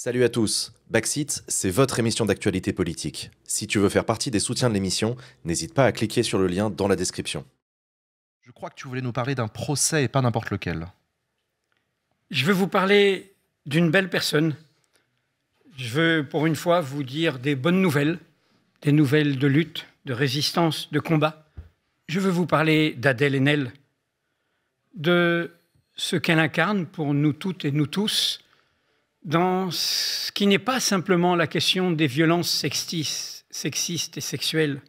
Salut à tous, Backseat, c'est votre émission d'actualité politique. Si tu veux faire partie des soutiens de l'émission, n'hésite pas à cliquer sur le lien dans la description. Je crois que tu voulais nous parler d'un procès et pas n'importe lequel. Je veux vous parler d'une belle personne. Je veux pour une fois vous dire des bonnes nouvelles, des nouvelles de lutte, de résistance, de combat. Je veux vous parler d'Adèle Haenel, de ce qu'elle incarne pour nous toutes et nous tous, dans ce qui n'est pas simplement la question des violences sexistes et sexuelles,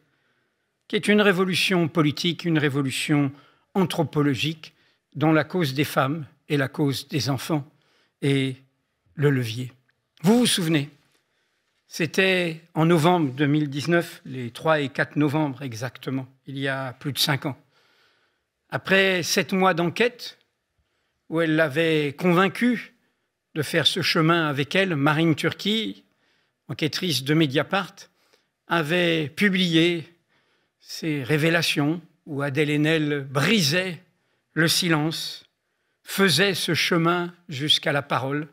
qui est une révolution politique, une révolution anthropologique, dont la cause des femmes et la cause des enfants est le levier. Vous vous souvenez, c'était en novembre 2019, les 3 et 4 novembre exactement, il y a plus de 5 ans. Après 7 mois d'enquête, où elle l'avait convaincue de faire ce chemin avec elle, Marine Turki, enquêtrice de Mediapart, avait publié ses révélations où Adèle Haenel brisait le silence, faisait ce chemin jusqu'à la parole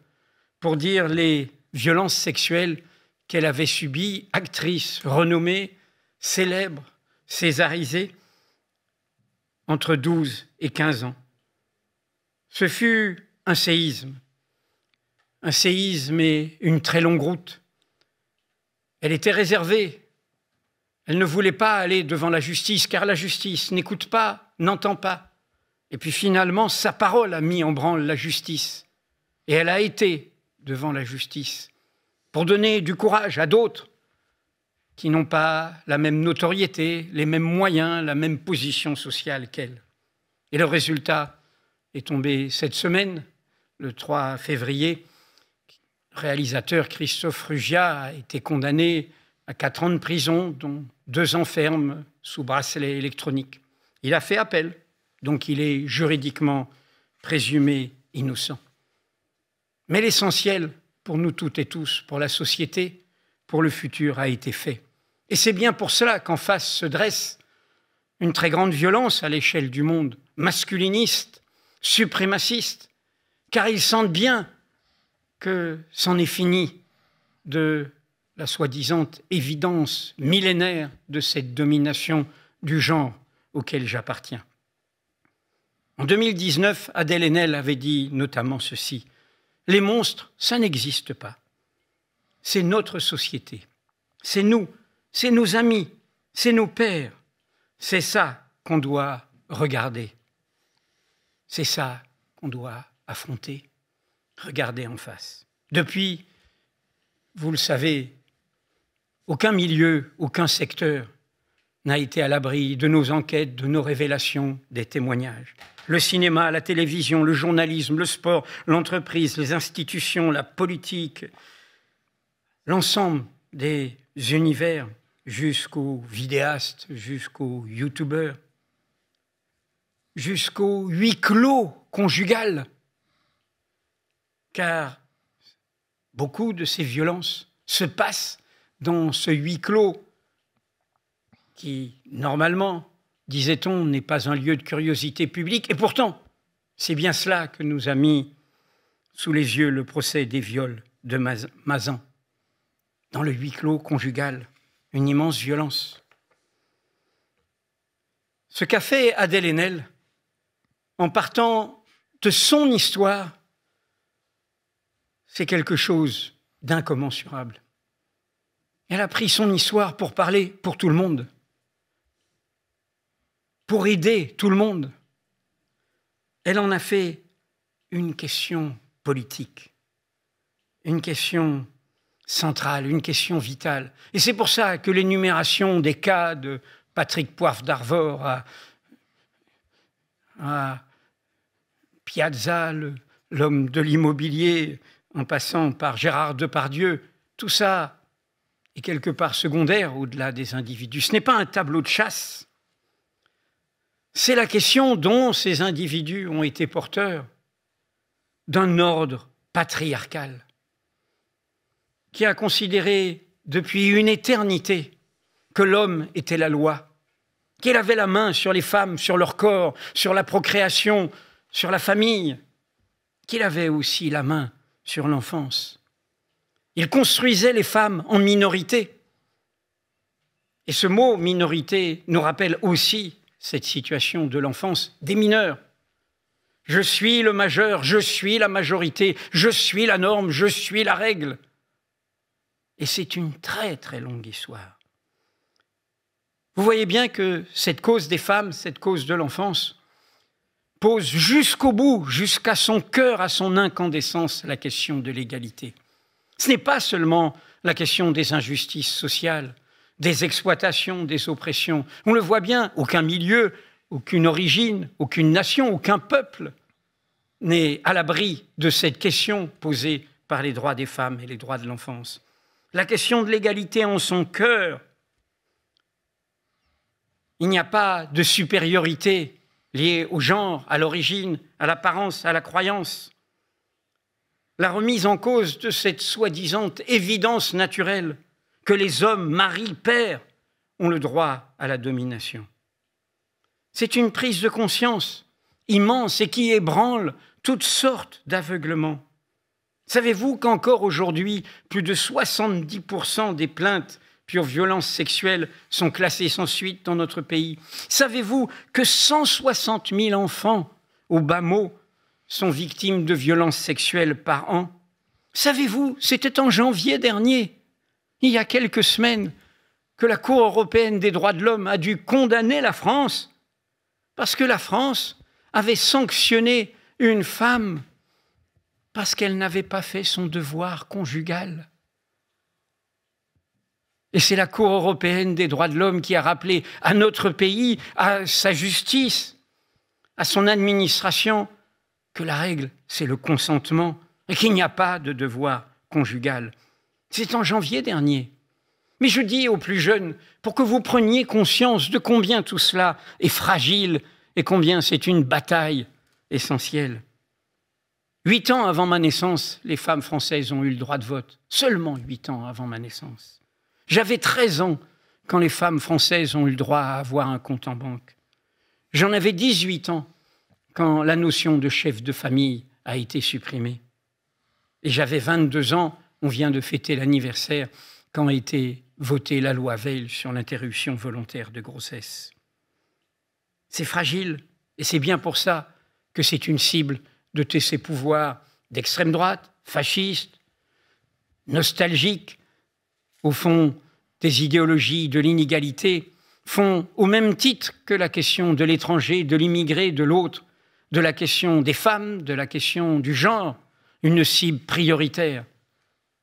pour dire les violences sexuelles qu'elle avait subies, actrice renommée, célèbre, césarisée, entre 12 et 15 ans. Ce fut un séisme et une très longue route. Elle était réservée. Elle ne voulait pas aller devant la justice, car la justice n'écoute pas, n'entend pas. Et puis finalement, sa parole a mis en branle la justice. Et elle a été devant la justice pour donner du courage à d'autres qui n'ont pas la même notoriété, les mêmes moyens, la même position sociale qu'elle. Et le résultat est tombé cette semaine, le 3 février. Le réalisateur Christophe Rugia a été condamné à 4 ans de prison, dont 2 ans ferme sous bracelet électronique. Il a fait appel, donc il est juridiquement présumé innocent. Mais l'essentiel, pour nous toutes et tous, pour la société, pour le futur, a été fait. Et c'est bien pour cela qu'en face se dresse une très grande violence à l'échelle du monde, masculiniste, suprémaciste, car ils sentent bien que c'en est fini de la soi-disant évidence millénaire de cette domination du genre auquel j'appartiens. En 2019, Adèle Haenel avait dit notamment ceci: « Les monstres, ça n'existe pas. C'est notre société. C'est nous, c'est nos amis, c'est nos pères. C'est ça qu'on doit regarder. C'est ça qu'on doit affronter, regarder en face. » Depuis, vous le savez, aucun milieu, aucun secteur n'a été à l'abri de nos enquêtes, de nos révélations, des témoignages. Le cinéma, la télévision, le journalisme, le sport, l'entreprise, les institutions, la politique, l'ensemble des univers, jusqu'aux vidéastes, jusqu'aux youtubeurs, jusqu'au huis clos conjugal, car beaucoup de ces violences se passent dans ce huis clos qui, normalement, disait-on, n'est pas un lieu de curiosité publique. Et pourtant, c'est bien cela que nous a mis sous les yeux le procès des viols de Mazan. Dans le huis clos conjugal, une immense violence. Ce qu'a fait Adèle Haenel, en partant de son histoire, c'est quelque chose d'incommensurable. Elle a pris son histoire pour parler pour tout le monde, pour aider tout le monde. Elle en a fait une question politique, une question centrale, une question vitale. Et c'est pour ça que l'énumération des cas de Patrick Poivre d'Arvor à Piazza, l'homme de l'immobilier, en passant par Gérard Depardieu, tout ça est quelque part secondaire au-delà des individus. Ce n'est pas un tableau de chasse. C'est la question dont ces individus ont été porteurs d'un ordre patriarcal qui a considéré depuis une éternité que l'homme était la loi, qu'il avait la main sur les femmes, sur leur corps, sur la procréation, sur la famille, qu'il avait aussi la main sur l'enfance. Il construisait les femmes en minorité. Et ce mot « minorité » nous rappelle aussi cette situation de l'enfance des mineurs. Je suis le majeur, je suis la majorité, je suis la norme, je suis la règle. Et c'est une très très longue histoire. Vous voyez bien que cette cause des femmes, cette cause de l'enfance, pose jusqu'au bout, jusqu'à son cœur, à son incandescence, la question de l'égalité. Ce n'est pas seulement la question des injustices sociales, des exploitations, des oppressions. On le voit bien, aucun milieu, aucune origine, aucune nation, aucun peuple n'est à l'abri de cette question posée par les droits des femmes et les droits de l'enfance. La question de l'égalité en son cœur. Il n'y a pas de supériorité liée au genre, à l'origine, à l'apparence, à la croyance. La remise en cause de cette soi-disant évidence naturelle que les hommes, maris, pères, ont le droit à la domination. C'est une prise de conscience immense et qui ébranle toutes sortes d'aveuglements. Savez-vous qu'encore aujourd'hui, plus de 70% des plaintes pour violences sexuelles sont classées sans suite dans notre pays? Savez-vous que 160 000 enfants, au bas mot, sont victimes de violences sexuelles par an? Savez-vous, c'était en janvier dernier, il y a quelques semaines, que la Cour européenne des droits de l'homme a dû condamner la France parce que la France avait sanctionné une femme parce qu'elle n'avait pas fait son devoir conjugal. Et c'est la Cour européenne des droits de l'homme qui a rappelé à notre pays, à sa justice, à son administration, que la règle, c'est le consentement et qu'il n'y a pas de devoir conjugal. C'est en janvier dernier. Mais je dis aux plus jeunes, pour que vous preniez conscience de combien tout cela est fragile et combien c'est une bataille essentielle. 8 ans avant ma naissance, les femmes françaises ont eu le droit de vote. Seulement 8 ans avant ma naissance. J'avais 13 ans quand les femmes françaises ont eu le droit à avoir un compte en banque. J'en avais 18 ans quand la notion de chef de famille a été supprimée. Et j'avais 22 ans, on vient de fêter l'anniversaire, quand a été votée la loi Veil sur l'interruption volontaire de grossesse. C'est fragile, et c'est bien pour ça que c'est une cible de tous ces pouvoirs d'extrême droite, fascistes, nostalgiques, au fond des idéologies de l'inégalité, font au même titre que la question de l'étranger, de l'immigré, de l'autre, de la question des femmes, de la question du genre, une cible prioritaire.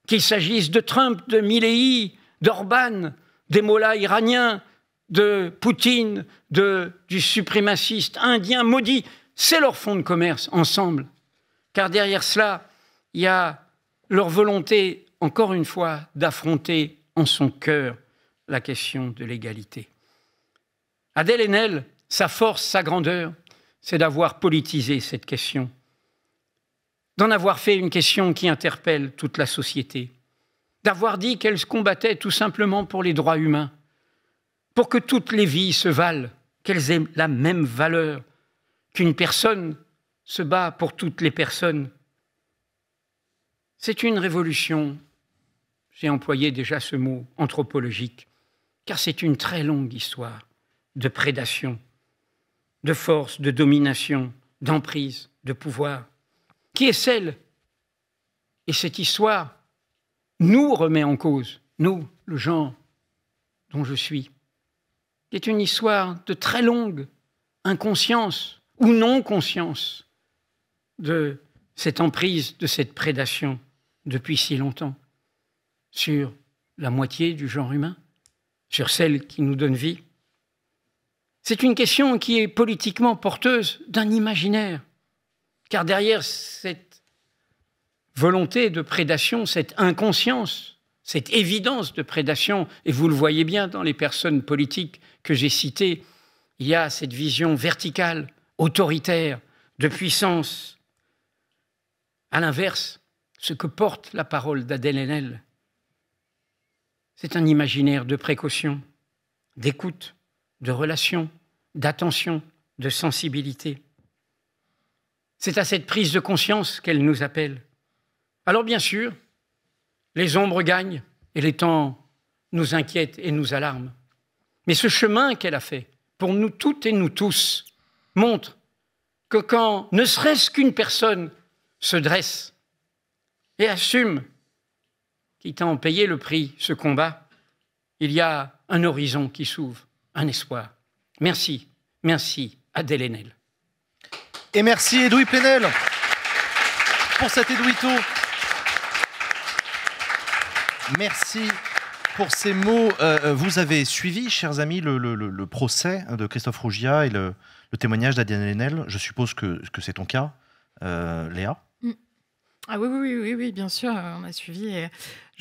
Qu'il s'agisse de Trump, de Milei, d'Orban, des mollahs iraniens, de Poutine, du suprémaciste indien maudit, c'est leur fonds de commerce ensemble. Car derrière cela, il y a leur volonté, encore une fois, d'affronter en son cœur la question de l'égalité. Adèle Haenel, sa force, sa grandeur, c'est d'avoir politisé cette question, d'en avoir fait une question qui interpelle toute la société, d'avoir dit qu'elle se combattait tout simplement pour les droits humains, pour que toutes les vies se valent, qu'elles aient la même valeur, qu'une personne se bat pour toutes les personnes. C'est une révolution, j'ai employé déjà ce mot, anthropologique, car c'est une très longue histoire de prédation, de force, de domination, d'emprise, de pouvoir, qui est celle, et cette histoire nous remet en cause, nous, le genre dont je suis, qui est une histoire de très longue inconscience ou non-conscience de cette emprise, de cette prédation depuis si longtemps sur la moitié du genre humain, sur celle qui nous donne vie. C'est une question qui est politiquement porteuse d'un imaginaire, car derrière cette volonté de prédation, cette inconscience, cette évidence de prédation, et vous le voyez bien dans les personnes politiques que j'ai citées, il y a cette vision verticale, autoritaire, de puissance. À l'inverse, ce que porte la parole d'Adèle Haenel, c'est un imaginaire de précaution, d'écoute, de relation, d'attention, de sensibilité. C'est à cette prise de conscience qu'elle nous appelle. Alors bien sûr, les ombres gagnent et les temps nous inquiètent et nous alarment. Mais ce chemin qu'elle a fait, pour nous toutes et nous tous, montre que quand ne serait-ce qu'une personne se dresse et assume, quitte à en payer le prix, ce combat, il y a un horizon qui s'ouvre, un espoir. Merci, merci Adèle Haenel. Et merci Edoui Plenel pour cet édouito. Merci pour ces mots. Vous avez suivi, chers amis, le procès de Christophe Rougiat et le témoignage d'Adèle Haenel. Je suppose que c'est ton cas, Léa. Ah oui, bien sûr, on a suivi. Et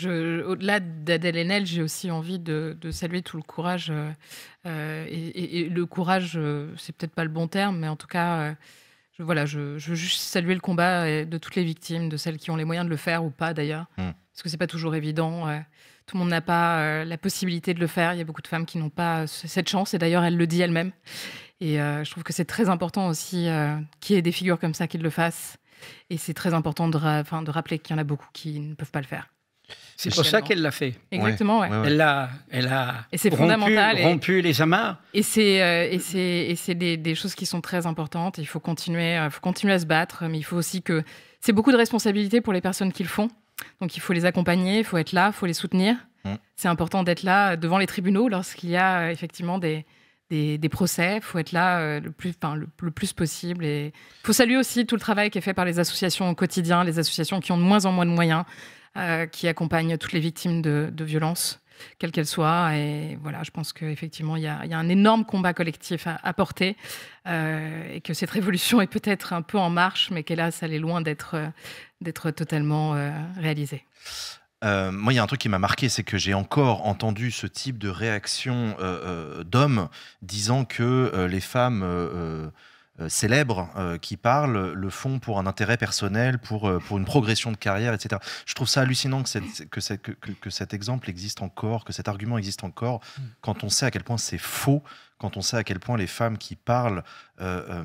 au-delà d'Adèle Haenel, j'ai aussi envie de saluer tout le courage. Et le courage, c'est peut-être pas le bon terme, mais en tout cas, je veux juste saluer le combat de toutes les victimes, de celles qui ont les moyens de le faire ou pas d'ailleurs, parce que c'est pas toujours évident. Tout le monde n'a pas la possibilité de le faire. Il y a beaucoup de femmes qui n'ont pas cette chance, et d'ailleurs, elle le dit elle-même. Et je trouve que c'est très important aussi qu'il y ait des figures comme ça qui le fassent. Et c'est très important de rappeler qu'il y en a beaucoup qui ne peuvent pas le faire. C'est pour ça qu'elle l'a fait. Exactement, ouais. Elle a et c'est fondamental, rompu les amarres. Et c'est des choses qui sont très importantes. Il faut continuer à se battre, mais il faut aussi que... C'est beaucoup de responsabilités pour les personnes qui le font. Donc il faut les accompagner, il faut être là, il faut les soutenir. C'est important d'être là devant les tribunaux lorsqu'il y a effectivement des procès. Il faut être là le plus possible. Et il faut saluer aussi tout le travail qui est fait par les associations au quotidien, les associations qui ont de moins en moins de moyens, qui accompagnent toutes les victimes de violences, quelles qu'elles soient. Et voilà, je pense qu'effectivement, il y a un énorme combat collectif à porter, et que cette révolution est peut-être un peu en marche, mais qu'hélas, elle est loin d'être totalement réalisée. Moi, il y a un truc qui m'a marqué, c'est que j'ai encore entendu ce type de réaction d'hommes disant que les femmes célèbres qui parlent le font pour un intérêt personnel, pour une progression de carrière, etc. Je trouve ça hallucinant que cet exemple existe encore, que cet argument existe encore, quand on sait à quel point c'est faux, quand on sait à quel point les femmes qui parlent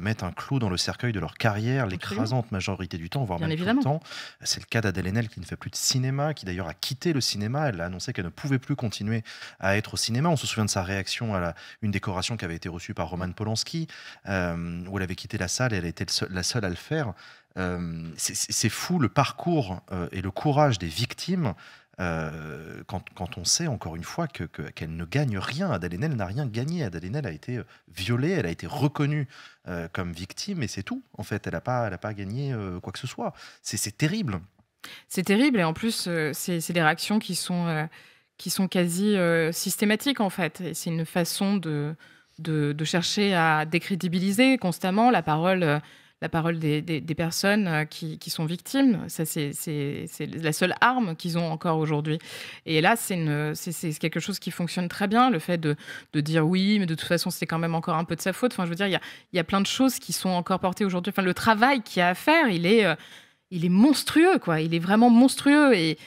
mettent un clou dans le cercueil de leur carrière, l'écrasante majorité du temps, voire même tout le temps. C'est le cas d'Adèle Haenel qui ne fait plus de cinéma, qui d'ailleurs a quitté le cinéma. Elle a annoncé qu'elle ne pouvait plus continuer à être au cinéma. On se souvient de sa réaction à une décoration qui avait été reçue par Roman Polanski, où elle avait quitté la salle et elle était la seule à le faire. C'est fou le parcours et le courage des victimes. Quand on sait encore une fois qu'elle ne gagne rien. Adèle Haenel n'a rien gagné. Adèle Haenel a été violée, elle a été reconnue comme victime, et c'est tout. En fait, elle n'a pas gagné quoi que ce soit. C'est terrible. C'est terrible, et en plus, c'est des réactions qui sont quasi systématiques, en fait. Et c'est une façon de chercher à décrédibiliser constamment la parole des personnes qui sont victimes. Ça, c'est la seule arme qu'ils ont encore aujourd'hui. Et là, c'est quelque chose qui fonctionne très bien, le fait de dire oui, mais de toute façon, c'est quand même encore un peu de sa faute. Enfin, je veux dire, il y a plein de choses qui sont encore portées aujourd'hui. Enfin, le travail qu'il y a à faire, il est monstrueux, quoi. Il est vraiment monstrueux. Et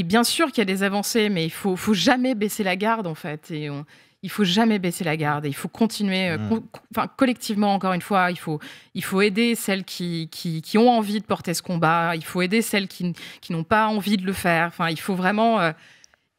bien sûr qu'il y a des avancées, mais il faut jamais baisser la garde, en fait. Il faut jamais baisser la garde, et il faut continuer collectivement, encore une fois, il faut aider celles qui ont envie de porter ce combat, il faut aider celles qui n'ont pas envie de le faire. Enfin, il faut vraiment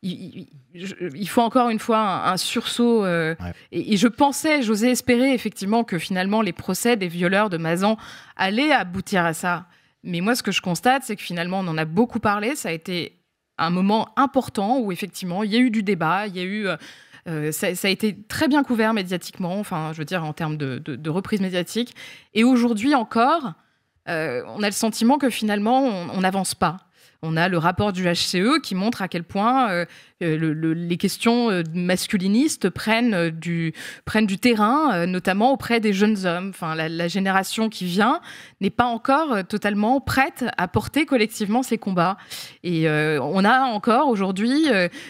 il faut encore une fois un sursaut, et j'osais espérer effectivement que finalement les procès des violeurs de Mazan allaient aboutir à ça. Mais moi, ce que je constate, c'est que finalement on en a beaucoup parlé, ça a été un moment important où effectivement il y a eu du débat, il y a eu ça a été très bien couvert médiatiquement, enfin, je veux dire, en termes de reprise médiatique. Et aujourd'hui encore, on a le sentiment que finalement, on n'avance pas. On a le rapport du HCE qui montre à quel point les questions masculinistes prennent du terrain, notamment auprès des jeunes hommes. Enfin, la génération qui vient n'est pas encore totalement prête à porter collectivement ces combats. Et on a encore aujourd'hui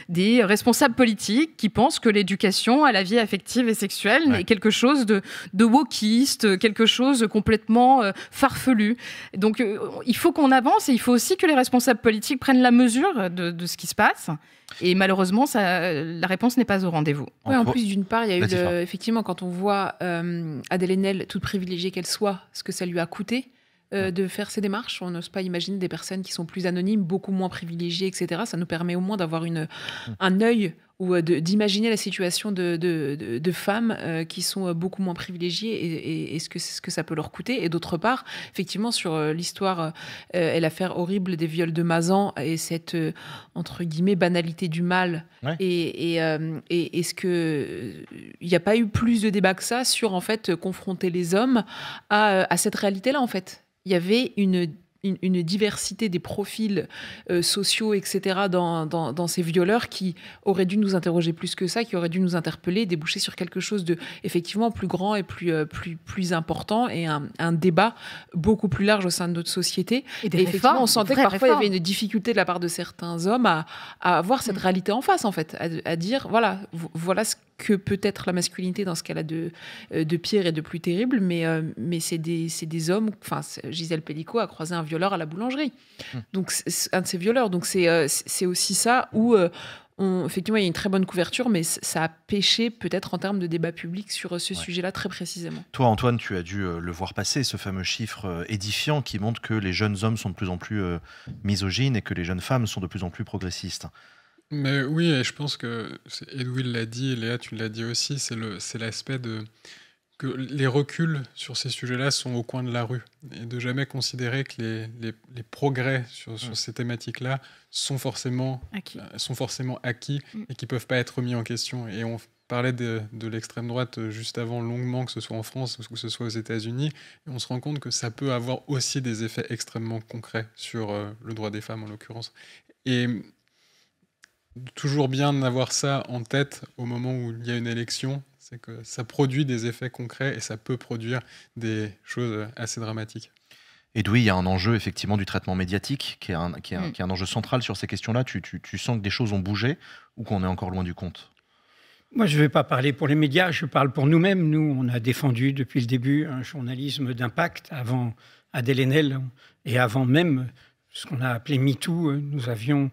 des responsables politiques qui pensent que l'éducation à la vie affective et sexuelle est quelque chose de wokiste, quelque chose de complètement farfelu. Donc il faut qu'on avance, et il faut aussi que les responsables politiques prennent la mesure de ce qui se passe. Et malheureusement, la réponse n'est pas au rendez-vous. Ouais, en plus, d'une part, il y a eu effectivement, quand on voit Adèle Haenel, toute privilégiée qu'elle soit, ce que ça lui a coûté, de faire ces démarches. On n'ose pas imaginer des personnes qui sont plus anonymes, beaucoup moins privilégiées, etc. Ça nous permet au moins d'avoir un œil ou d'imaginer la situation de femmes qui sont beaucoup moins privilégiées et ce que ça peut leur coûter. Et d'autre part, effectivement, sur l'histoire et l'affaire horrible des viols de Mazan et cette, entre guillemets, banalité du mal. Ouais. Et est-ce qu'il n'y a pas eu plus de débat que ça sur, en fait, confronter les hommes à cette réalité-là, en fait. Il y avait une diversité des profils sociaux, etc., dans ces violeurs qui auraient dû nous interroger plus que ça, qui auraient dû nous interpeller, déboucher sur quelque chose de effectivement plus grand et plus important et un débat beaucoup plus large au sein de notre société. Et effectivement, on sentait que parfois il y réformes. avait une difficulté de la part de certains hommes à avoir cette réalité en face, en fait, à dire voilà ce que peut être la masculinité dans ce qu'elle a de pire et de plus terrible, mais c'est des hommes. Enfin, Gisèle Pellicot a croisé un violeur à la boulangerie, donc c'est un de ces violeurs. Donc c'est aussi ça où effectivement il y a une très bonne couverture, mais ça a pêché peut-être en termes de débat public sur ce sujet-là très précisément. Toi, Antoine, tu as dû le voir passer, ce fameux chiffre édifiant qui montre que les jeunes hommes sont de plus en plus misogynes et que les jeunes femmes sont de plus en plus progressistes. Mais oui, et je pense que Edwin l'a dit, et Léa, tu l'as dit aussi, c'est l'aspect que les reculs sur ces sujets-là sont au coin de la rue, et de jamais considérer que les progrès sur ces thématiques-là sont forcément acquis et qui peuvent pas être remis en question. Et on parlait de l'extrême droite juste avant longuement, que ce soit en France ou que ce soit aux États-Unis, et on se rend compte que ça peut avoir aussi des effets extrêmement concrets sur le droit des femmes en l'occurrence. Et toujours bien d'avoir ça en tête au moment où il y a une élection, c'est que ça produit des effets concrets et ça peut produire des choses assez dramatiques. Edoui, il y a un enjeu effectivement du traitement médiatique qui est un enjeu central sur ces questions-là. Tu sens que des choses ont bougé ou qu'on est encore loin du compte ? Moi, je ne vais pas parler pour les médias, je parle pour nous-mêmes. Nous, on a défendu depuis le début un journalisme d'impact. Avant Adèle Haenel et avant même ce qu'on a appelé MeToo, nous avions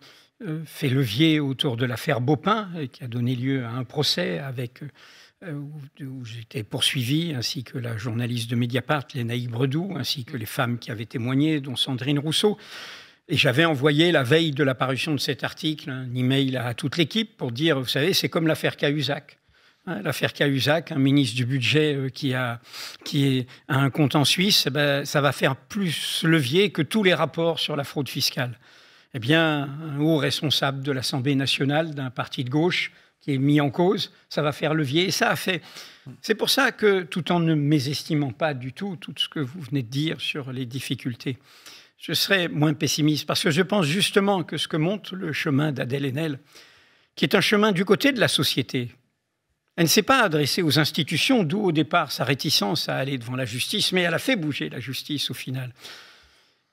fait levier autour de l'affaire Beaupin, qui a donné lieu à un procès où j'étais poursuivi, ainsi que la journaliste de Mediapart, Lénaïque Bredou, ainsi que les femmes qui avaient témoigné, dont Sandrine Rousseau. Et j'avais envoyé, la veille de la parution de cet article, un email à toute l'équipe pour dire, vous savez, c'est comme l'affaire Cahuzac. L'affaire Cahuzac, un ministre du budget qui a un compte en Suisse, ça va faire plus levier que tous les rapports sur la fraude fiscale. Eh bien, un haut responsable de l'Assemblée nationale d'un parti de gauche qui est mis en cause, ça va faire levier. Et ça a fait. C'est pour ça que, tout en ne mésestimant pas du tout ce que vous venez de dire sur les difficultés, je serais moins pessimiste. Parce que je pense justement que ce que montre le chemin d'Adèle Haenel, qui est un chemin du côté de la société, elle ne s'est pas adressée aux institutions, d'où au départ sa réticence à aller devant la justice, mais elle a fait bouger la justice au final.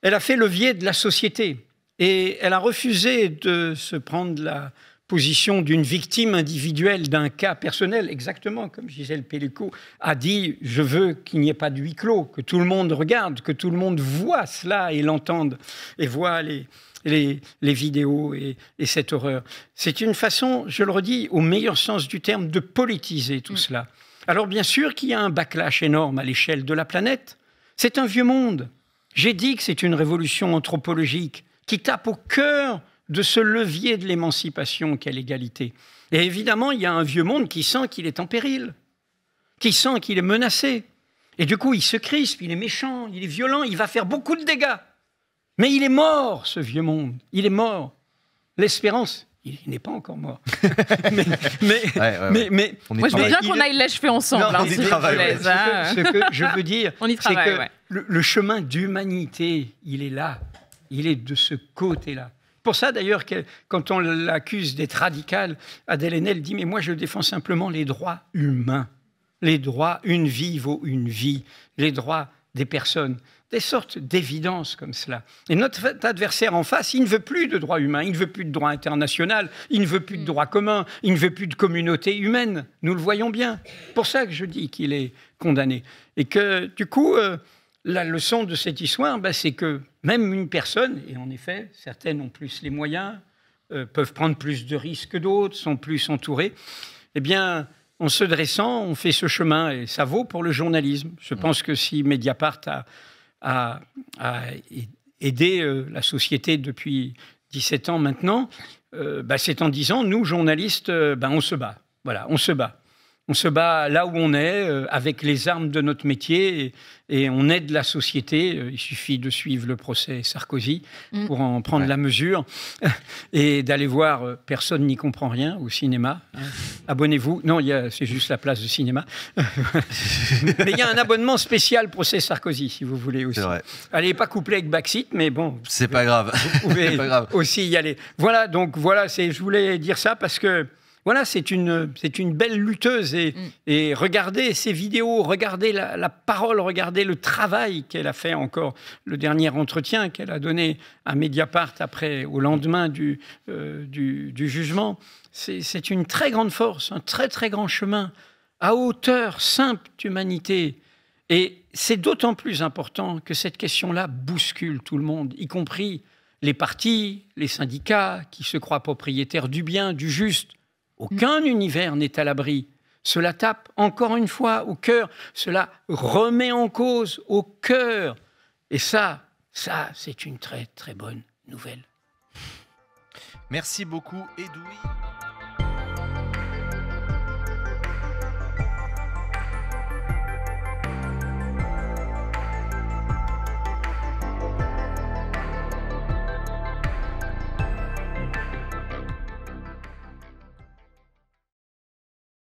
Elle a fait levier de la société. Et elle a refusé de se prendre la position d'une victime individuelle d'un cas personnel, exactement comme Gisèle Pellicot a dit, je veux qu'il n'y ait pas de huis clos, que tout le monde regarde, que tout le monde voit cela et l'entende, et voit les vidéos et cette horreur. C'est une façon, je le redis, au meilleur sens du terme, de politiser tout cela. Alors bien sûr qu'il y a un backlash énorme à l'échelle de la planète. C'est un vieux monde. J'ai dit que c'est une révolution anthropologique qui tape au cœur de ce levier de l'émancipation qu'est l'égalité. Et évidemment, il y a un vieux monde qui sent qu'il est en péril, qui sent qu'il est menacé. Et du coup, il se crispe, il est méchant, il est violent, il va faire beaucoup de dégâts. Mais il est mort, ce vieux monde. Il est mort. L'espérance, il n'est pas encore mort. mais moi, je veux bien qu'on aille les cheveux ensemble. Non, hein, si vous voulez, ce que je veux dire, on y c'est travaille, que le chemin d'humanité, il est là. Il est de ce côté-là. Pour ça, d'ailleurs, quand on l'accuse d'être radical, Adèle Haenel dit « Mais moi, je défends simplement les droits humains. Les droits, une vie vaut une vie. Les droits des personnes. » Des sortes d'évidences comme cela. Et notre adversaire en face, il ne veut plus de droits humains, il ne veut plus de droit international, il ne veut plus de droit commun, il ne veut plus de communauté humaine. Nous le voyons bien. C'est pour ça que je dis qu'il est condamné. Et que, du coup... la leçon de cette histoire, c'est que même une personne, et en effet, certaines ont plus les moyens, peuvent prendre plus de risques que d'autres, sont plus entourées, eh bien, en se dressant, on fait ce chemin, et ça vaut pour le journalisme. Je pense que si Mediapart à aider la société depuis 17 ans maintenant, c'est en disant, nous, journalistes, on se bat. Voilà, on se bat. On se bat là où on est, avec les armes de notre métier, et on aide la société. Il suffit de suivre le procès Sarkozy pour en prendre la mesure et d'aller voir Personne n'y comprend rien au cinéma. Hein. Abonnez-vous. Non, c'est juste la place de cinéma. Mais il y a un abonnement spécial procès Sarkozy, si vous voulez aussi. Elle n'est pas couplée avec Backseat, mais bon. C'est pas grave. Vous pouvez aussi y aller. Voilà, donc voilà, je voulais dire ça parce que voilà, c'est une belle lutteuse et regardez ces vidéos, regardez la parole, regardez le travail qu'elle a fait encore, le dernier entretien qu'elle a donné à Mediapart au lendemain du jugement. C'est une très grande force, un très très grand chemin, à hauteur simple d'humanité. Et c'est d'autant plus important que cette question-là bouscule tout le monde, y compris les partis, les syndicats qui se croient propriétaires du bien, du juste. Aucun univers n'est à l'abri. Cela tape encore une fois au cœur. Cela remet en cause au cœur. Et ça, c'est une très très bonne nouvelle. Merci beaucoup, Edoui.